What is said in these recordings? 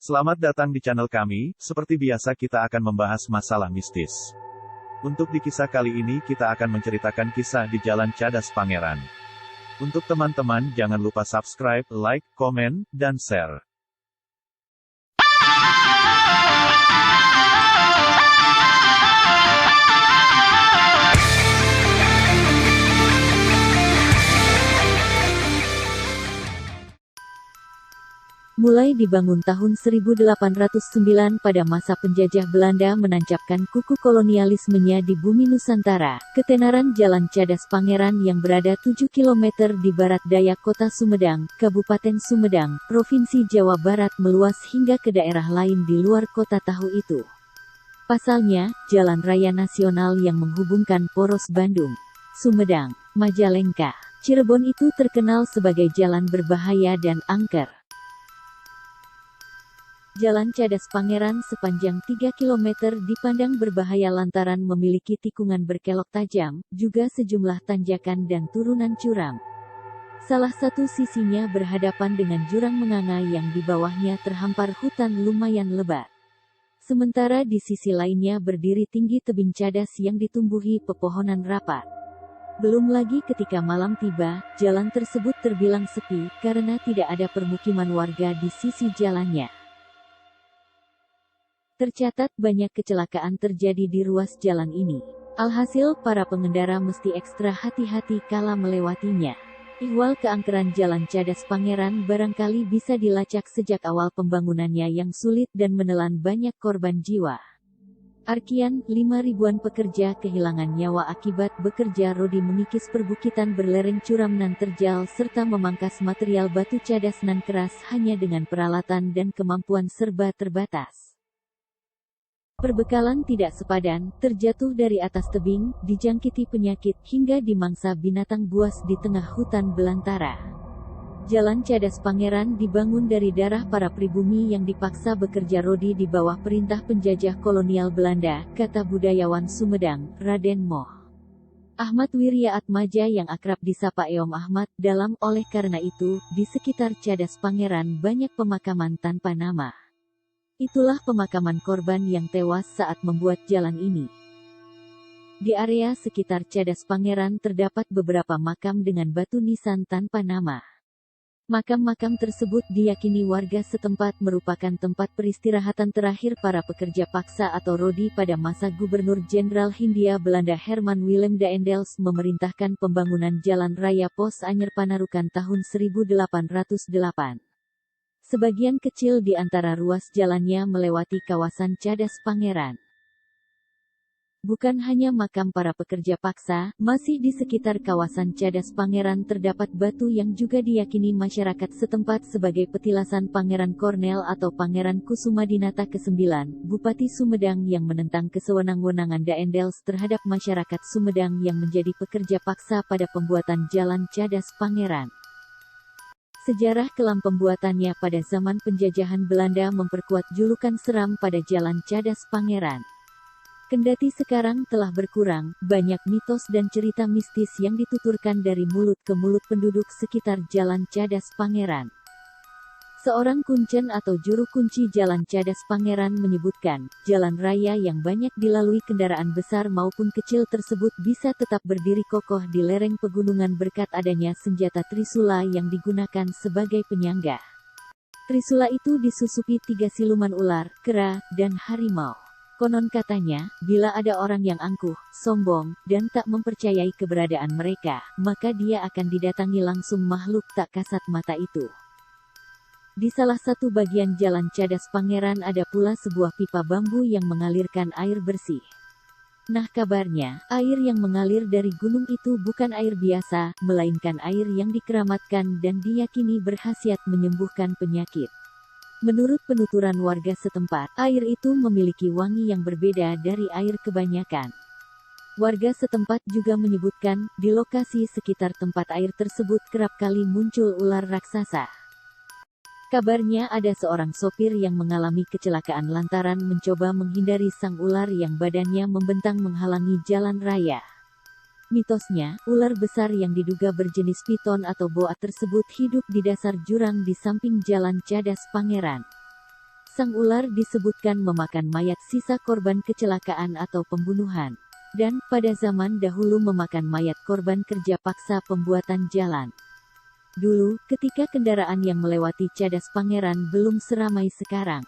Selamat datang di channel kami. Seperti biasa kita akan membahas masalah mistis. Untuk di kisah kali ini kita akan menceritakan kisah di Jalan Cadas Pangeran. Untuk teman-teman jangan lupa subscribe, like, komen, dan share. Mulai dibangun tahun 1809 pada masa penjajah Belanda menancapkan kuku kolonialismenya di bumi Nusantara, ketenaran Jalan Cadas Pangeran yang berada 7 km di barat daya kota Sumedang, Kabupaten Sumedang, Provinsi Jawa Barat meluas hingga ke daerah lain di luar kota tahu itu. Pasalnya, jalan raya nasional yang menghubungkan poros Bandung, Sumedang, Majalengka, Cirebon itu terkenal sebagai jalan berbahaya dan angker. Jalan Cadas Pangeran sepanjang 3 km dipandang berbahaya lantaran memiliki tikungan berkelok tajam, juga sejumlah tanjakan dan turunan curam. Salah satu sisinya berhadapan dengan jurang menganga yang di bawahnya terhampar hutan lumayan lebat. Sementara di sisi lainnya berdiri tinggi tebing cadas yang ditumbuhi pepohonan rapat. Belum lagi ketika malam tiba, jalan tersebut terbilang sepi, karena tidak ada permukiman warga di sisi jalannya. Tercatat banyak kecelakaan terjadi di ruas jalan ini. Alhasil, para pengendara mesti ekstra hati-hati kala melewatinya. Ihwal keangkeran Jalan Cadas Pangeran barangkali bisa dilacak sejak awal pembangunannya yang sulit dan menelan banyak korban jiwa. Arkian, 5.000-an pekerja kehilangan nyawa akibat bekerja rodi mengikis perbukitan berlereng curam nan terjal serta memangkas material batu cadas nan keras hanya dengan peralatan dan kemampuan serba terbatas. Perbekalan tidak sepadan, terjatuh dari atas tebing, dijangkiti penyakit, hingga dimangsa binatang buas di tengah hutan belantara. Jalan Cadas Pangeran dibangun dari darah para pribumi yang dipaksa bekerja rodi di bawah perintah penjajah kolonial Belanda, kata budayawan Sumedang, Raden Moh Ahmad Wirya Atmaja yang akrab disapa Eom Ahmad. Oleh karena itu, di sekitar Cadas Pangeran banyak pemakaman tanpa nama. Itulah pemakaman korban yang tewas saat membuat jalan ini. Di area sekitar Cadas Pangeran terdapat beberapa makam dengan batu nisan tanpa nama. Makam-makam tersebut diyakini warga setempat merupakan tempat peristirahatan terakhir para pekerja paksa atau rodi pada masa Gubernur Jenderal Hindia Belanda Herman Willem Daendels memerintahkan pembangunan Jalan Raya Pos Anyer Panarukan tahun 1808. Sebagian kecil di antara ruas jalannya melewati kawasan Cadas Pangeran. Bukan hanya makam para pekerja paksa, masih di sekitar kawasan Cadas Pangeran terdapat batu yang juga diyakini masyarakat setempat sebagai petilasan Pangeran Kornel atau Pangeran Kusumadinata ke-9, Bupati Sumedang yang menentang kesewenang-wenangan Daendels terhadap masyarakat Sumedang yang menjadi pekerja paksa pada pembuatan Jalan Cadas Pangeran. Sejarah kelam pembuatannya pada zaman penjajahan Belanda memperkuat julukan seram pada Jalan Cadas Pangeran. Kendati sekarang telah berkurang, banyak mitos dan cerita mistis yang dituturkan dari mulut ke mulut penduduk sekitar Jalan Cadas Pangeran. Seorang kuncen atau juru kunci Jalan Cadas Pangeran menyebutkan, jalan raya yang banyak dilalui kendaraan besar maupun kecil tersebut bisa tetap berdiri kokoh di lereng pegunungan berkat adanya senjata trisula yang digunakan sebagai penyangga. Trisula itu disusupi 3 siluman ular, kera, dan harimau. Konon katanya, bila ada orang yang angkuh, sombong, dan tak mempercayai keberadaan mereka, maka dia akan didatangi langsung makhluk tak kasat mata itu. Di salah satu bagian Jalan Cadas Pangeran ada pula sebuah pipa bambu yang mengalirkan air bersih. Nah kabarnya, air yang mengalir dari gunung itu bukan air biasa, melainkan air yang dikeramatkan dan diyakini berkhasiat menyembuhkan penyakit. Menurut penuturan warga setempat, air itu memiliki wangi yang berbeda dari air kebanyakan. Warga setempat juga menyebutkan, di lokasi sekitar tempat air tersebut kerap kali muncul ular raksasa. Kabarnya ada seorang sopir yang mengalami kecelakaan lantaran mencoba menghindari sang ular yang badannya membentang menghalangi jalan raya. Mitosnya, ular besar yang diduga berjenis piton atau boa tersebut hidup di dasar jurang di samping Jalan Cadas Pangeran. Sang ular disebutkan memakan mayat sisa korban kecelakaan atau pembunuhan. Dan, pada zaman dahulu memakan mayat korban kerja paksa pembuatan jalan. Dulu, ketika kendaraan yang melewati Cadas Pangeran belum seramai sekarang.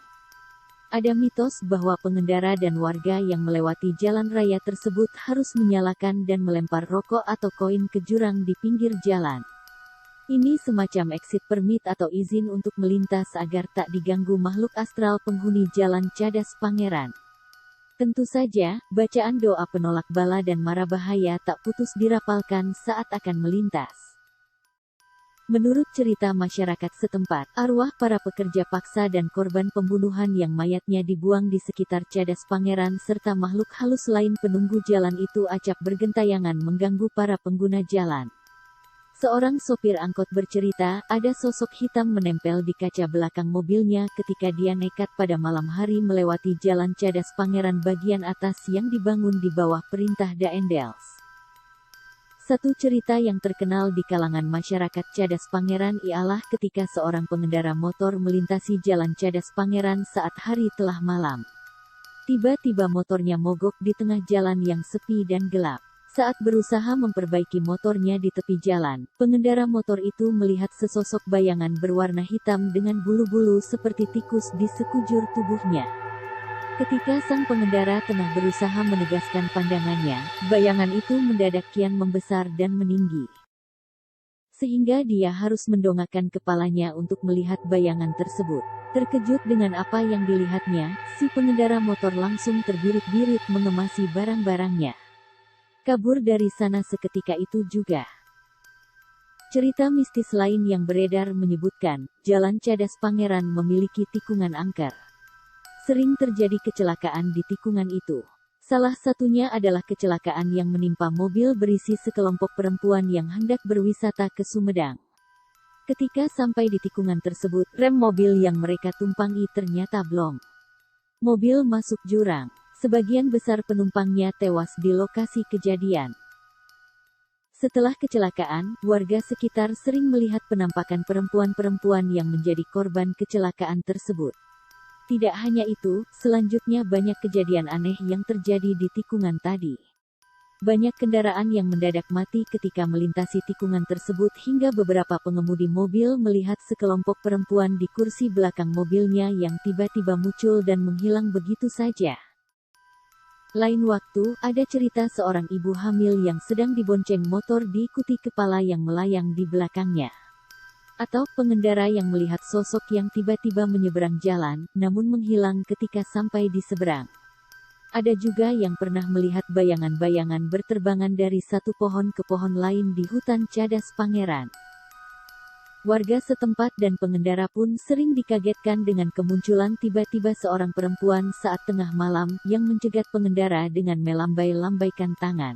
Ada mitos bahwa pengendara dan warga yang melewati jalan raya tersebut harus menyalakan dan melempar rokok atau koin ke jurang di pinggir jalan. Ini semacam exit permit atau izin untuk melintas agar tak diganggu makhluk astral penghuni jalan Cadas Pangeran. Tentu saja, bacaan doa penolak bala dan mara bahaya tak putus dirapalkan saat akan melintas. Menurut cerita masyarakat setempat, arwah para pekerja paksa dan korban pembunuhan yang mayatnya dibuang di sekitar Cadas Pangeran serta makhluk halus lain penunggu jalan itu acap bergentayangan mengganggu para pengguna jalan. Seorang sopir angkot bercerita, ada sosok hitam menempel di kaca belakang mobilnya ketika dia nekat pada malam hari melewati jalan Cadas Pangeran bagian atas yang dibangun di bawah perintah Daendels. Satu cerita yang terkenal di kalangan masyarakat Cadas Pangeran ialah ketika seorang pengendara motor melintasi jalan Cadas Pangeran saat hari telah malam. Tiba-tiba motornya mogok di tengah jalan yang sepi dan gelap. Saat berusaha memperbaiki motornya di tepi jalan, pengendara motor itu melihat sesosok bayangan berwarna hitam dengan bulu-bulu seperti tikus di sekujur tubuhnya. Ketika sang pengendara tengah berusaha menegaskan pandangannya, bayangan itu mendadak kian membesar dan meninggi. Sehingga dia harus mendongakkan kepalanya untuk melihat bayangan tersebut. Terkejut dengan apa yang dilihatnya, si pengendara motor langsung terbirit-birit mengemasi barang-barangnya. Kabur dari sana seketika itu juga. Cerita mistis lain yang beredar menyebutkan, jalan Cadas Pangeran memiliki tikungan angker. Sering terjadi kecelakaan di tikungan itu. Salah satunya adalah kecelakaan yang menimpa mobil berisi sekelompok perempuan yang hendak berwisata ke Sumedang. Ketika sampai di tikungan tersebut, rem mobil yang mereka tumpangi ternyata blong. Mobil masuk jurang. Sebagian besar penumpangnya tewas di lokasi kejadian. Setelah kecelakaan, warga sekitar sering melihat penampakan perempuan-perempuan yang menjadi korban kecelakaan tersebut. Tidak hanya itu, selanjutnya banyak kejadian aneh yang terjadi di tikungan tadi. Banyak kendaraan yang mendadak mati ketika melintasi tikungan tersebut hingga beberapa pengemudi mobil melihat sekelompok perempuan di kursi belakang mobilnya yang tiba-tiba muncul dan menghilang begitu saja. Lain waktu, ada cerita seorang ibu hamil yang sedang dibonceng motor diikuti kepala yang melayang di belakangnya. Atau pengendara yang melihat sosok yang tiba-tiba menyeberang jalan, namun menghilang ketika sampai di seberang. Ada juga yang pernah melihat bayangan-bayangan berterbangan dari satu pohon ke pohon lain di hutan Cadas Pangeran. Warga setempat dan pengendara pun sering dikagetkan dengan kemunculan tiba-tiba seorang perempuan saat tengah malam, yang mencegat pengendara dengan melambai-lambaikan tangan.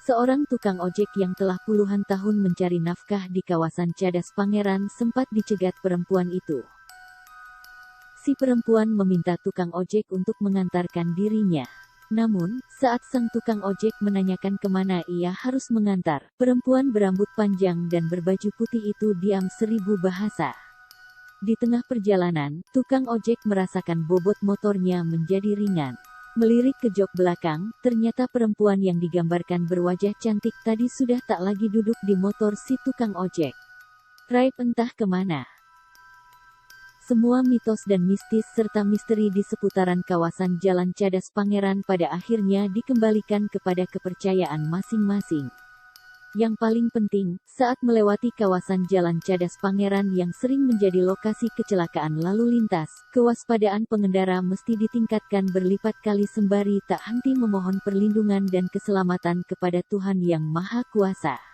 Seorang tukang ojek yang telah puluhan tahun mencari nafkah di kawasan Cadas Pangeran sempat dicegat perempuan itu. Si perempuan meminta tukang ojek untuk mengantarkan dirinya. Namun, saat sang tukang ojek menanyakan kemana ia harus mengantar, perempuan berambut panjang dan berbaju putih itu diam 1000 bahasa. Di tengah perjalanan, tukang ojek merasakan bobot motornya menjadi ringan. Melirik ke jok belakang, ternyata perempuan yang digambarkan berwajah cantik tadi sudah tak lagi duduk di motor si tukang ojek. Raib entah kemana. Semua mitos dan mistis serta misteri di seputaran kawasan Jalan Cadas Pangeran pada akhirnya dikembalikan kepada kepercayaan masing-masing. Yang paling penting, saat melewati kawasan Jalan Cadas Pangeran yang sering menjadi lokasi kecelakaan lalu lintas, kewaspadaan pengendara mesti ditingkatkan berlipat kali sembari tak henti memohon perlindungan dan keselamatan kepada Tuhan Yang Maha Kuasa.